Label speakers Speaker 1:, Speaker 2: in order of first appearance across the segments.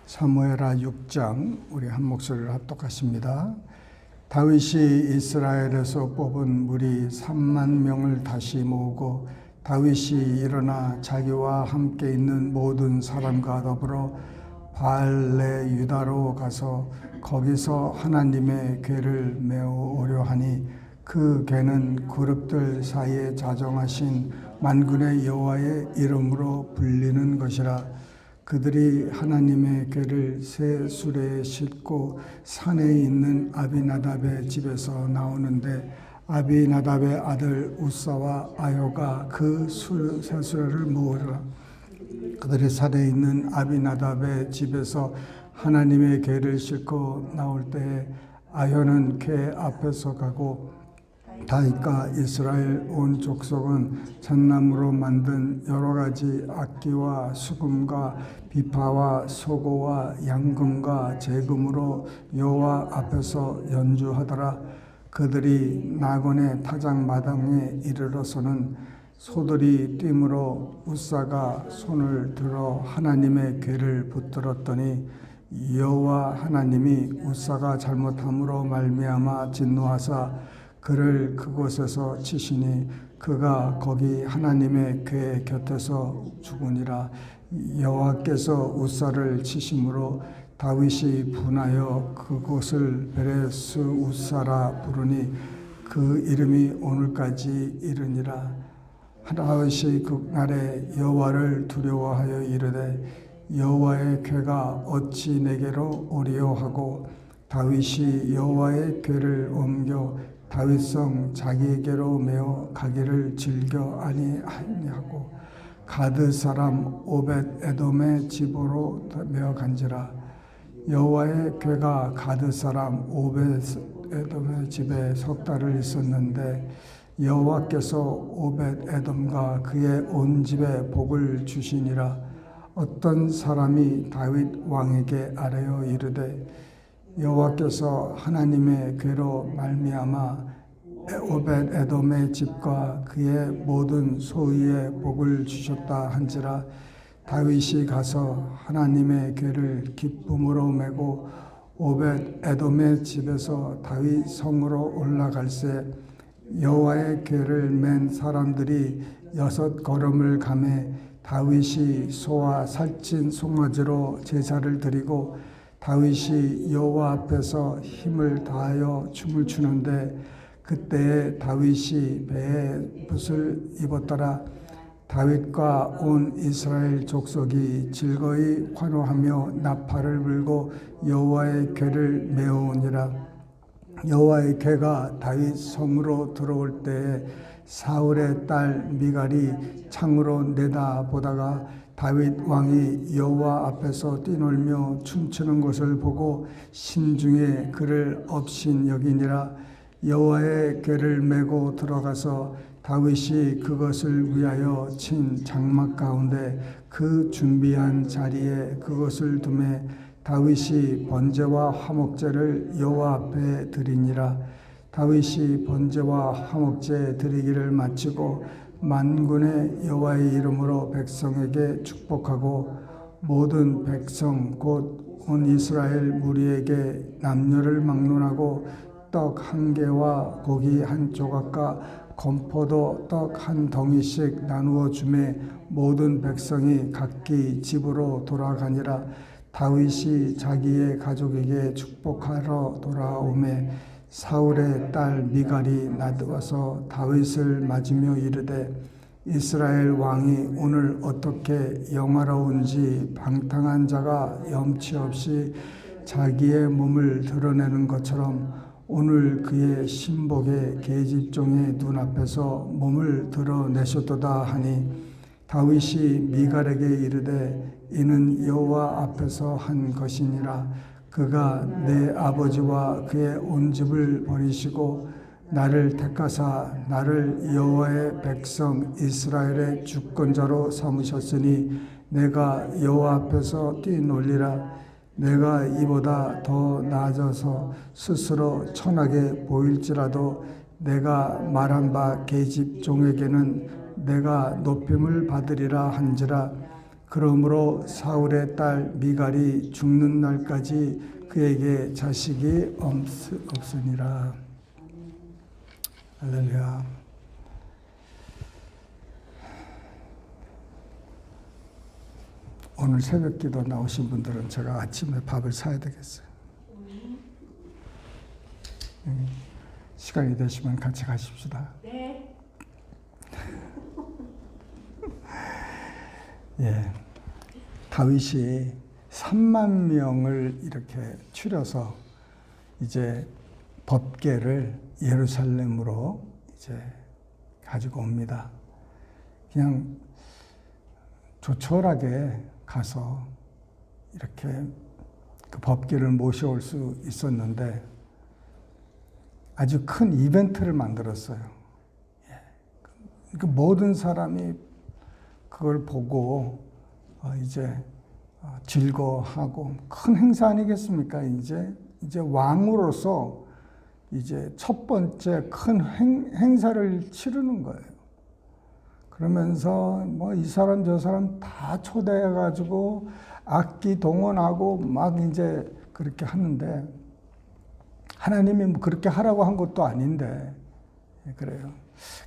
Speaker 1: 사무엘하 6장 우리 한 목소리를 합독하십니다. 다윗이 이스라엘에서 뽑은 무리 3만 명을 다시 모으고 다윗이 일어나 자기와 함께 있는 모든 사람과 더불어 바알레 유다로 가서 거기서 하나님의 궤를 메어오려 하니 그 궤는 그룹들 사이에 자정하신 만군의 여호와의 이름으로 불리는 것이라. 그들이 하나님의 궤를 새 수레에 싣고 산에 있는 아비나답의 집에서 나오는데 아비나답의 아들 우사와 아요가 그 새 수레를 모으라. 그들이 산에 있는 아비나답의 집에서 하나님의 궤를 싣고 나올 때에 아요는 궤 앞에서 가고 다윗과 이스라엘 온 족속은 잣나무로 만든 여러 가지 악기와 수금과 비파와 소고와 양금과 제금으로 여호와 앞에서 연주하더라. 그들이 나곤의 타작마당에 이르러서는 소들이 뛰므로 우사가 손을 들어 하나님의 궤를 붙들었더니 여호와 하나님이 우사가 잘못함으로 말미암아 진노하사 그를 그곳에서 치시니 그가 거기 하나님의 궤 곁에서 죽으니라. 여호와께서 우사를 치심으로 다윗이 분하여 그곳을 베레스 우사라 부르니 그 이름이 오늘까지 이르니라. 다윗이 그날에 여호와를 두려워하여 이르되 여호와의 궤가 어찌 내게로 오리요 하고 다윗이 여호와의 궤를 옮겨 다윗성 자기에게로 메어 가기를 즐겨 아니하고 가드 사람 오벳 에돔의 집으로 메어 간지라. 여호와의 궤가 가드 사람 오벳 에돔의 집에 석 달을 있었는데 여호와께서 오벳 에돔과 그의 온 집에 복을 주시니라. 어떤 사람이 다윗 왕에게 아뢰어 이르되 여호와께서 하나님의 궤로 말미암아 오벳 에돔의 집과 그의 모든 소유에 복을 주셨다 한지라. 다윗이 가서 하나님의 궤를 기쁨으로 메고 오벳 에돔의 집에서 다윗 성으로 올라갈새 여호와의 궤를 맨 사람들이 6걸음을 가매 다윗이 소와 살찐 송아지로 제사를 드리고 다윗이 여호와 앞에서 힘을 다하여 춤을 추는데 그때에 다윗이 배에 붓을 입었더라. 다윗과 온 이스라엘 족속이 즐거이 환호하며 나팔을 불고 여호와의 궤를 메어오니라. 여호와의 궤가 다윗 성으로 들어올 때에 사울의 딸 미갈이 창으로 내다보다가 다윗 왕이 여호와 앞에서 뛰놀며 춤추는 것을 보고 심중에 그를 업신 여기니라. 여호와의 궤를 메고 들어가서 다윗이 그것을 위하여 친 장막 가운데 그 준비한 자리에 그것을 두매 다윗이 번제와 화목제를 여호와 앞에 드리니라. 다윗이 번제와 화목제 드리기를 마치고 만군의 여호와의 이름으로 백성에게 축복하고 모든 백성 곧 온 이스라엘 무리에게 남녀를 막론하고 떡 1개와 고기 1조각과 건포도 떡 1덩이씩 나누어 주매 모든 백성이 각기 집으로 돌아가니라. 다윗이 자기의 가족에게 축복하러 돌아오매 사울의 딸 미갈이 나와서 다윗을 맞으며 이르되 이스라엘 왕이 오늘 어떻게 영화로운지 방탕한 자가 염치 없이 자기의 몸을 드러내는 것처럼 오늘 그의 신복의 계집종의 눈앞에서 몸을 드러내셨도다 하니 다윗이 미갈에게 이르되 이는 여호와 앞에서 한 것이니라. 그가 내 아버지와 그의 온 집을 버리시고 나를 택하사 나를 여호와의 백성 이스라엘의 주권자로 삼으셨으니 내가 여호와 앞에서 뛰놀리라. 내가 이보다 더 나아져서 스스로 천하게 보일지라도 내가 말한 바 계집종에게는 내가 높임을 받으리라 한지라. 그러므로 사울의 딸 미갈이 죽는 날까지 그에게 자식이 없으니라. 할렐루야. 오늘 새벽 기도 나오신 분들은 제가 아침에 밥을 사야 되겠어요. 시간이 되시면 같이 가십시다.
Speaker 2: 네.
Speaker 1: 예, 다윗이 3만 명을 이렇게 추려서 이제 법궤를 예루살렘으로 이제 가지고 옵니다. 그냥 조촐하게 가서 이렇게 그 법궤를 모셔올 수 있었는데 아주 큰 이벤트를 만들었어요. 그 모든 사람이 그걸 보고 이제 즐거워하고 큰 행사 아니겠습니까? 이제 왕으로서 이제 첫 번째 큰 행사를 치르는 거예요. 그러면서 뭐 이 사람 저 사람 다 초대해가지고 악기 동원하고 막 이제 그렇게 하는데 하나님이 뭐 그렇게 하라고 한 것도 아닌데 그래요.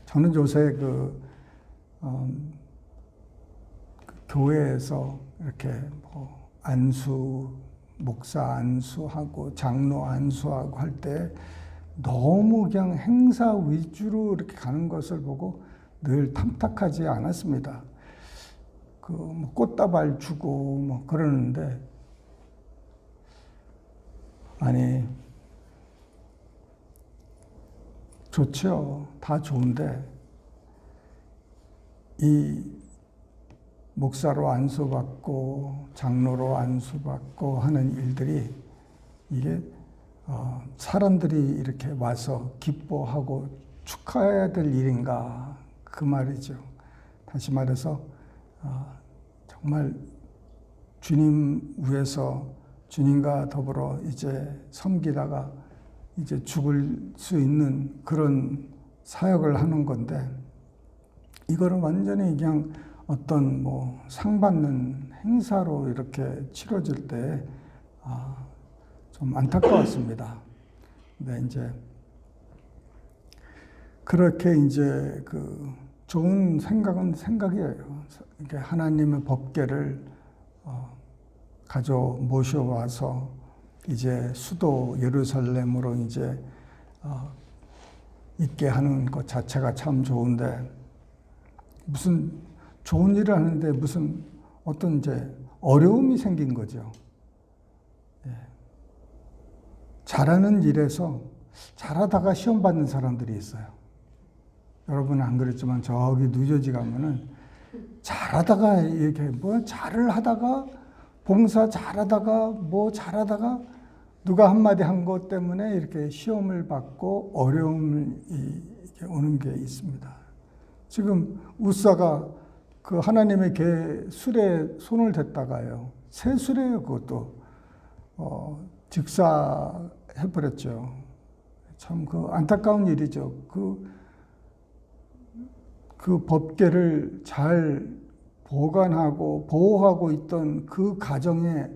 Speaker 1: 저는 요새 교회에서 이렇게 뭐 목사 안수하고 장로 안수하고 할 때 너무 그냥 행사 위주로 이렇게 가는 것을 보고 늘 탐탁하지 않았습니다. 뭐 꽃다발 주고 뭐 그러는데 아니 좋죠. 다 좋은데 이 목사로 안수받고 장로로 안수받고 하는 일들이 이게 사람들이 이렇게 와서 기뻐하고 축하해야 될 일인가 그 말이죠. 다시 말해서 정말 주님 위해서 주님과 더불어 이제 섬기다가 이제 죽을 수 있는 그런 사역을 하는 건데 이거는 완전히 그냥 어떤 뭐 상 받는 행사로 이렇게 치러질 때 좀 안타까웠습니다. 근데 이제 그렇게 이제 그 좋은 생각은 생각이에요. 이게 하나님의 법궤를 모셔와서 이제 수도 예루살렘으로 이제 있게 하는 것 자체가 참 좋은데 무슨 좋은 일을 하는데 무슨 어떤 이제 어려움이 생긴 거죠. 예. 잘하는 일에서 잘하다가 시험 받는 사람들이 있어요. 여러분은 안 그랬지만 저기 뉴저지 가면은 잘하다가 이렇게 뭐 잘을 하다가 봉사 잘하다가 뭐 잘하다가 누가 한마디 한 것 때문에 이렇게 시험을 받고 어려움이 이렇게 오는 게 있습니다. 지금 우사가 그 하나님의 술에 손을 댔다가요. 새 술이에요. 그것도 즉사해버렸죠. 참 그 안타까운 일이죠. 그 법궤를 잘 보관하고 보호하고 있던 그 가정에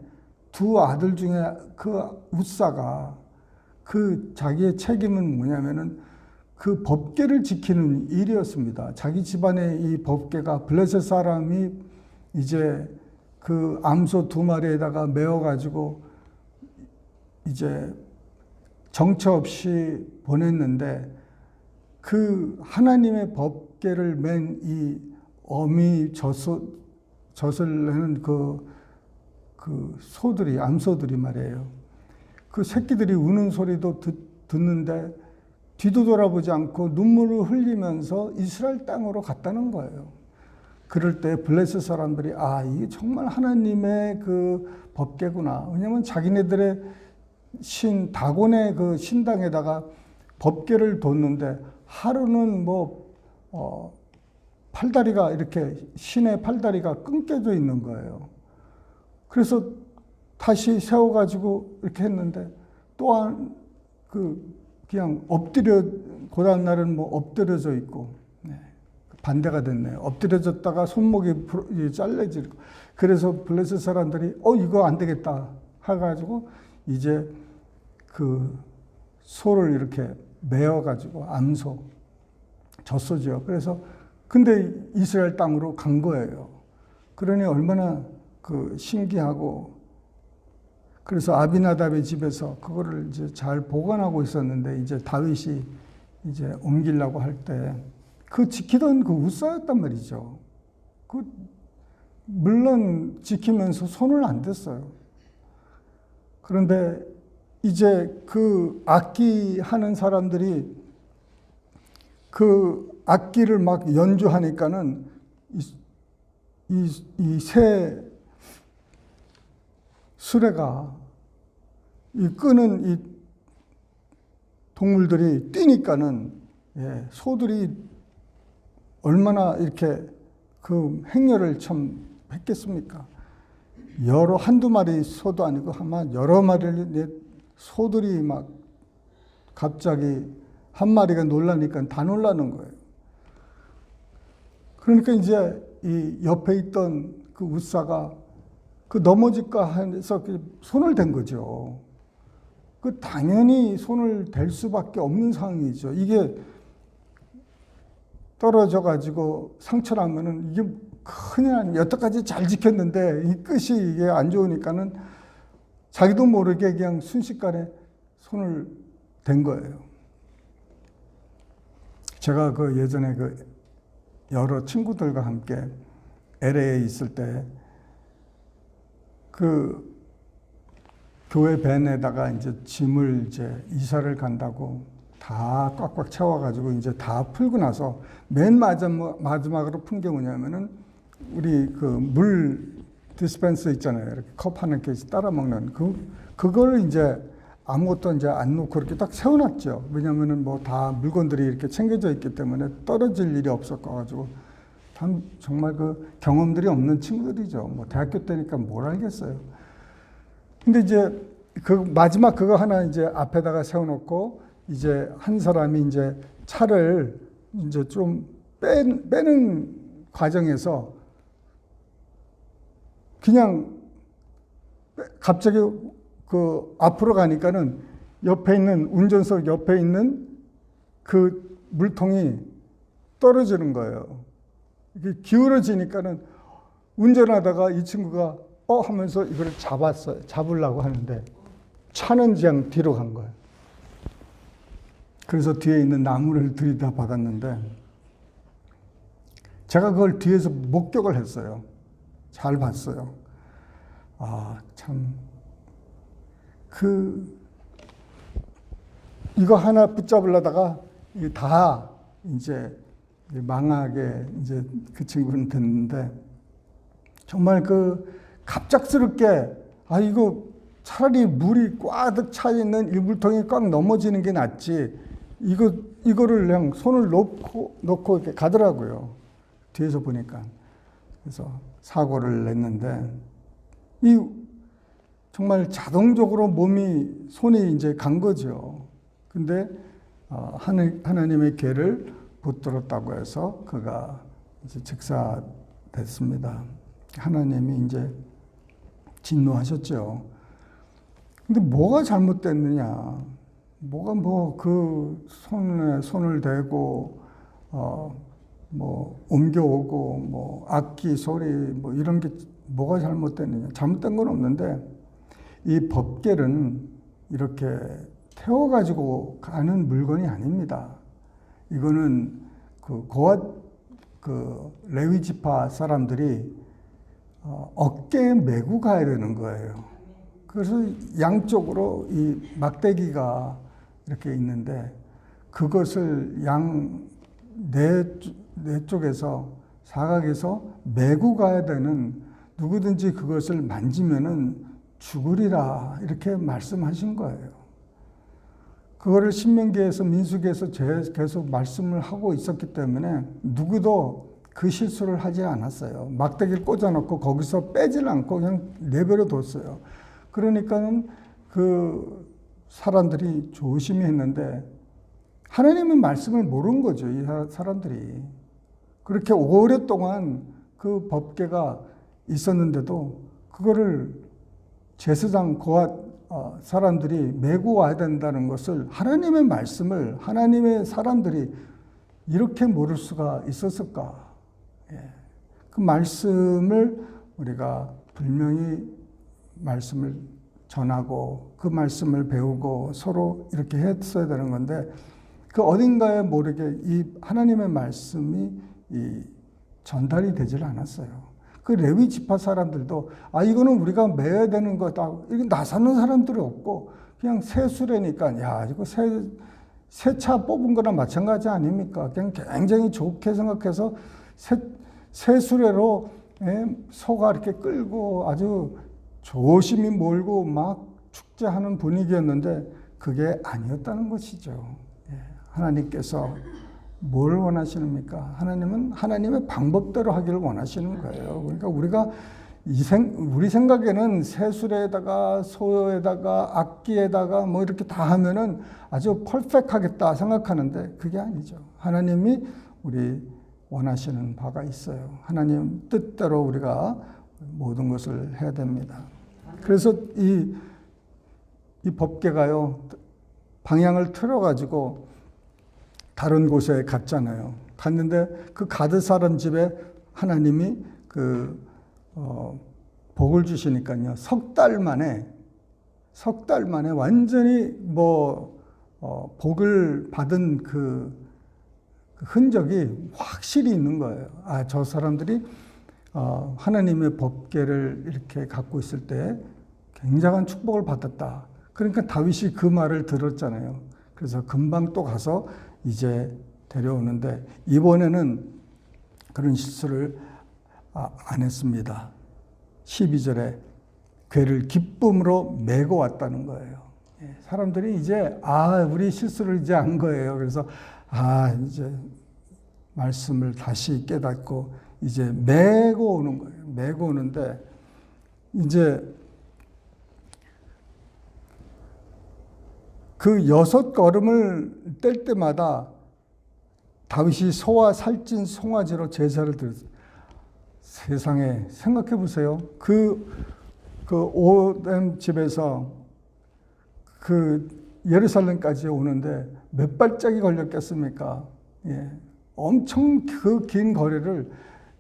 Speaker 1: 두 아들 중에 그 우사가 그 자기의 책임은 뭐냐면은 그 법궤를 지키는 일이었습니다. 자기 집안의 이 법궤가 블레셋 사람이 이제 그 암소 2마리에다가 메어가지고 이제 정처 없이 보냈는데 그 하나님의 법궤를 맨 이 어미 젖을 내는 그 소들이, 암소들이 말이에요. 그 새끼들이 우는 소리도 듣는데 뒤도 돌아보지 않고 눈물을 흘리면서 이스라엘 땅으로 갔다는 거예요. 그럴 때 블레셋 사람들이 이게 정말 하나님의 그 법궤구나. 왜냐하면 자기네들의 다곤의 그 신당에다가 법궤를 뒀는데 하루는 팔다리가 이렇게 신의 팔다리가 끊겨져 있는 거예요. 그래서 다시 세워가지고 이렇게 했는데 또한 그냥 그 다음 날은 엎드려져 있고 반대가 됐네요. 엎드려졌다가 손목이 잘려지고. 그래서 블레셋 사람들이 이거 안 되겠다 해가지고 이제 그 소를 이렇게 메어가지고 암소 젖소죠. 그래서 근데 이스라엘 땅으로 간 거예요. 그러니 얼마나 그 신기하고. 그래서 아비나답의 집에서 그거를 이제 잘 보관하고 있었는데 이제 다윗이 이제 옮기려고 할 때 그 지키던 그 우사였단 말이죠. 그 물론 지키면서 손을 안 댔어요. 그런데 이제 그 악기 하는 사람들이 그 악기를 막 연주하니까는 이 새 수레가 이 끄는 이 동물들이 뛰니까는 소들이 얼마나 이렇게 그 행렬을 참 했겠습니까? 한두 마리 소도 아니고 아마 여러 마리 소들이 막 갑자기 한 마리가 놀라니까 다 놀라는 거예요. 그러니까 이제 이 옆에 있던 그 우사가 그 넘어질까 해서 손을 댄 거죠. 그 당연히 손을 댈 수밖에 없는 상황이죠. 이게 떨어져 가지고 상처나면은 이게 큰일 아니에요. 여태까지 잘 지켰는데 이 끝이 이게 안 좋으니까는 자기도 모르게 그냥 순식간에 손을 댄 거예요. 제가 그 예전에 그 여러 친구들과 함께 LA에 있을 때 그 교회 밴에다가 이제 짐을 이제 이사를 간다고 다 꽉꽉 채워가지고 이제 다 풀고 나서 맨 마지막으로 푼 게 뭐냐면은 우리 그 물 디스펜서 있잖아요. 이렇게 컵 하나 개씩 따라 먹는 그걸 이제 아무것도 이제 안 놓고 이렇게 딱 세워놨죠. 왜냐면은 뭐 다 물건들이 이렇게 챙겨져 있기 때문에 떨어질 일이 없었가지고 참 정말 그 경험들이 없는 친구들이죠. 뭐 대학교 때니까 뭘 알겠어요. 근데 이제 그 마지막 그거 하나 이제 앞에다가 세워놓고 이제 한 사람이 이제 차를 이제 좀 빼는 과정에서 그냥 갑자기 그 앞으로 가니까는 옆에 있는 운전석 옆에 있는 그 물통이 떨어지는 거예요. 이게 기울어지니까는 운전하다가 이 친구가 하면서 이걸 잡으려고 하는데 차는 그냥 뒤로 간 거예요. 그래서 뒤에 있는 나무를 들이다받았는데 제가 그걸 뒤에서 목격을 했어요. 잘 봤어요. 참 이거 하나 붙잡으려다가 다 이제 망하게 이제 그 친구는 됐는데 정말 갑작스럽게 이거 차라리 물이 꽉 차 있는 이 물통이 꽉 넘어지는 게 낫지 이거를 그냥 손을 놓고 이렇게 가더라고요. 뒤에서 보니까. 그래서 사고를 냈는데 정말 자동적으로 손이 이제 간 거죠. 근데 하나님의 계를 붙들었다고 해서 그가 이제 즉사됐습니다. 하나님이 이제 진노하셨죠. 근데 뭐가 잘못됐느냐? 뭐가 그 손을 대고 뭐 옮겨오고 뭐 악기 소리 뭐 이런 게 뭐가 잘못됐느냐? 잘못된 건 없는데 이 법궤는 이렇게 태워가지고 가는 물건이 아닙니다. 이거는 레위 지파 사람들이 어깨에 메고 가야 되는 거예요. 그래서 양쪽으로 이 막대기가 이렇게 있는데 그것을 네 쪽에서 사각에서 메고 가야 되는 누구든지 그것을 만지면은 죽으리라 이렇게 말씀하신 거예요. 그거를 신명기에서 민수기에서 계속 말씀을 하고 있었기 때문에 누구도 그 실수를 하지 않았어요. 막대기를 꽂아놓고 거기서 빼질 않고 그냥 내버려 뒀어요. 그러니까는 그 사람들이 조심히 했는데 하나님의 말씀을 모르는 거죠. 이 사람들이. 그렇게 오랫동안 그 법궤가 있었는데도 그거를 제사장 사람들이 메고 와야 된다는 것을, 하나님의 말씀을 하나님의 사람들이 이렇게 모를 수가 있었을까? 그 말씀을 우리가 분명히 말씀을 전하고 그 말씀을 배우고 서로 이렇게 했어야 되는 건데, 그 어딘가에 모르게 이 하나님의 말씀이 전달이 되질 않았어요. 그 레위 지파 사람들도 이거는 우리가 매야 되는 거다. 이게 나서는 사람들이 없고 그냥 새 수레니까 야 이거 새 차 뽑은 거나 마찬가지 아닙니까? 그냥 굉장히 좋게 생각해서 새 수레로 소가 이렇게 끌고 아주 조심히 몰고 막 축제하는 분위기였는데 그게 아니었다는 것이죠. 하나님께서 뭘 원하시는입니까? 하나님은 하나님의 방법대로 하기를 원하시는 거예요. 그러니까 우리가 우리 생각에는 새술에다가 소에다가 악기에다가 뭐 이렇게 다 하면은 아주 퍼펙트하겠다 생각하는데 그게 아니죠. 하나님이 우리 원하시는 바가 있어요. 하나님 뜻대로 우리가 모든 것을 해야 됩니다. 그래서 이 법궤가요, 방향을 틀어가지고 다른 곳에 갔잖아요. 갔는데 그 가드 사람 집에 하나님이 복을 주시니까요. 석 달 만에 완전히 복을 받은 그 흔적이 확실히 있는 거예요. 저 사람들이 하나님의 법궤를 이렇게 갖고 있을 때 굉장한 축복을 받았다. 그러니까 다윗이 그 말을 들었잖아요. 그래서 금방 또 가서 이제 데려오는데 이번에는 그런 실수를 안 했습니다. 12절에 궤를 기쁨으로 메고 왔다는 거예요. 사람들이 이제 우리 실수를 이제 안 거예요. 그래서 이제 말씀을 다시 깨닫고 이제 메고 오는 거예요. 메고 오는데 이제 그 6걸음을 뗄 때마다 다윗이 소와 살찐 송아지로 제사를 드렸어요. 세상에 생각해 보세요. 그 오렘 집에서 그 예루살렘까지 오는데 몇 발짝이 걸렸겠습니까? 엄청 그 긴 거리를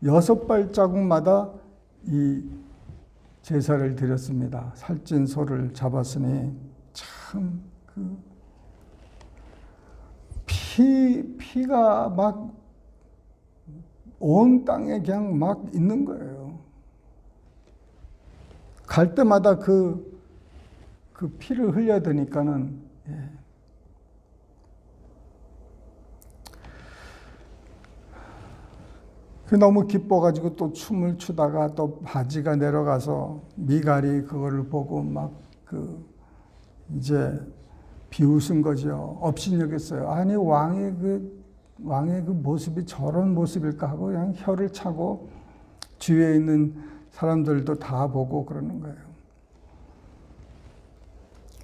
Speaker 1: 6발자국마다 이 제사를 드렸습니다. 살찐 소를 잡았으니 참 피가 막 온 땅에 그냥 막 있는 거예요. 갈 때마다 그 피를 흘려야 되니까는 너무 기뻐가지고 또 춤을 추다가 또 바지가 내려가서 미갈이 그거를 보고 막 이제 비웃은 거죠. 업신여겼어요. 아니 왕의 그 모습이 저런 모습일까 하고 그냥 혀를 차고 주위에 있는 사람들도 다 보고 그러는 거예요.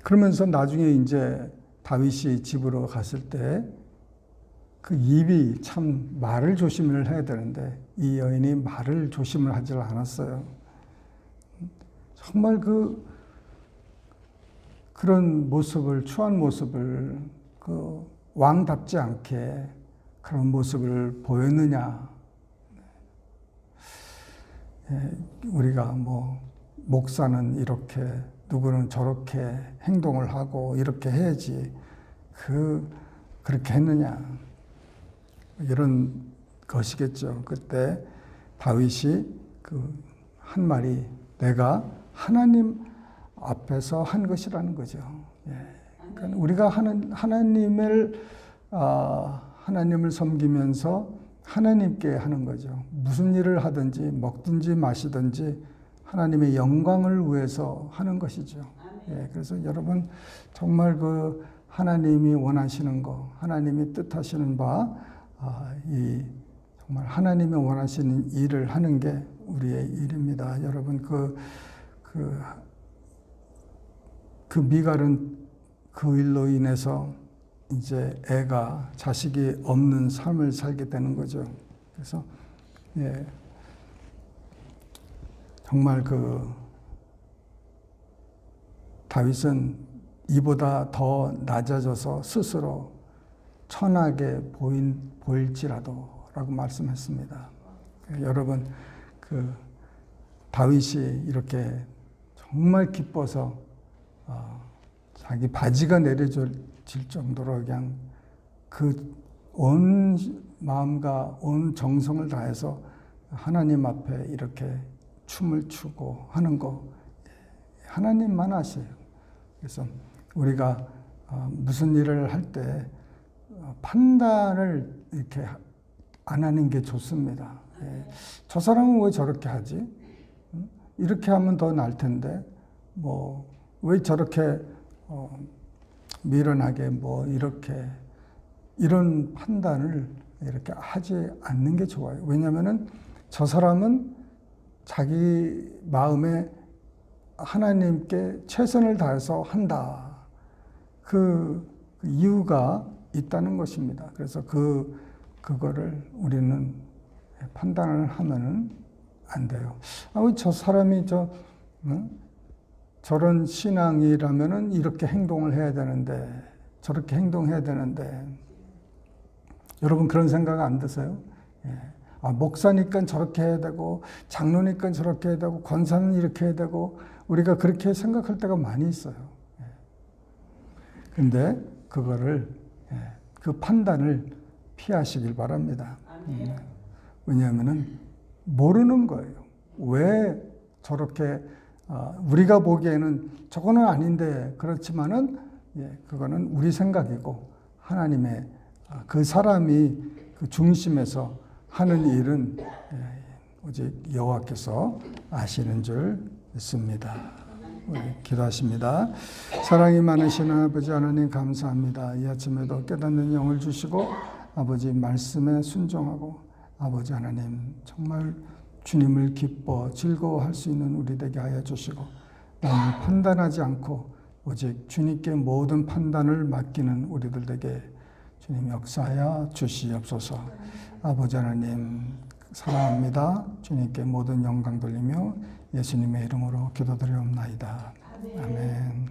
Speaker 1: 그러면서 나중에 이제 다윗이 집으로 갔을 때 그 입이 참 말을 조심을 해야 되는데 이 여인이 말을 조심을 하지 않았어요. 정말 그런 모습을, 추한 모습을 왕답지 않게 그런 모습을 보였느냐. 우리가 목사는 이렇게, 누구는 저렇게 행동을 하고 이렇게 해야지 그렇게 했느냐. 이런 것이겠죠. 그때 다윗이 한 말이 내가 하나님 앞에서 한 것이라는 거죠. 그러니까 우리가 하나님을 섬기면서 하나님께 하는 거죠. 무슨 일을 하든지 먹든지 마시든지 하나님의 영광을 위해서 하는 것이죠. 그래서 여러분 정말 하나님이 원하시는 거, 하나님이 뜻하시는 바, 정말 하나님이 원하시는 일을 하는 게 우리의 일입니다. 여러분 그 미갈은 그 일로 인해서 이제 자식이 없는 삶을 살게 되는 거죠. 그래서 예, 정말 다윗은 이보다 더 낮아져서 스스로 천하게 보일지라도라고 말씀했습니다. 여러분 다윗이 이렇게 정말 기뻐서 자기 바지가 내려질 정도로 그냥 온 마음과 온 정성을 다해서 하나님 앞에 이렇게 춤을 추고 하는 거 하나님만 아세요. 그래서 우리가 무슨 일을 할 때 판단을 이렇게 안 하는 게 좋습니다. 저 사람은 왜 저렇게 하지? 이렇게 하면 더 나을 텐데 왜 저렇게 미련하게 이런 판단을 이렇게 하지 않는 게 좋아요. 왜냐하면은 저 사람은 자기 마음에 하나님께 최선을 다해서 한다. 그 이유가 있다는 것입니다. 그래서 그거를 우리는 판단을 하면은 안 돼요. 왜 저 사람이 저런 신앙이라면은 이렇게 행동을 해야 되는데, 저렇게 행동해야 되는데, 여러분 그런 생각 안 드세요? 목사니까 저렇게 해야 되고, 장로니까 저렇게 해야 되고, 권사는 이렇게 해야 되고, 우리가 그렇게 생각할 때가 많이 있어요. 근데 그 판단을 피하시길 바랍니다. 왜냐하면은 모르는 거예요. 왜 저렇게 우리가 보기에는 저거는 아닌데 그렇지만은 그거는 우리 생각이고 하나님의 그 사람이 그 중심에서 하는 일은 오직 여호와께서 아시는 줄 믿습니다. 우리 기도하십니다. 사랑이 많으신 아버지 하나님 감사합니다. 이 아침에도 깨닫는 영을 주시고 아버지 말씀에 순종하고 아버지 하나님 정말 주님을 기뻐 즐거워할 수 있는 우리 되게 하여 주시고 나는 판단하지 않고 오직 주님께 모든 판단을 맡기는 우리들 되게 주님 역사하여 주시옵소서. 아버지 하나님 사랑합니다. 주님께 모든 영광 돌리며 예수님의 이름으로 기도드리옵나이다. 아멘.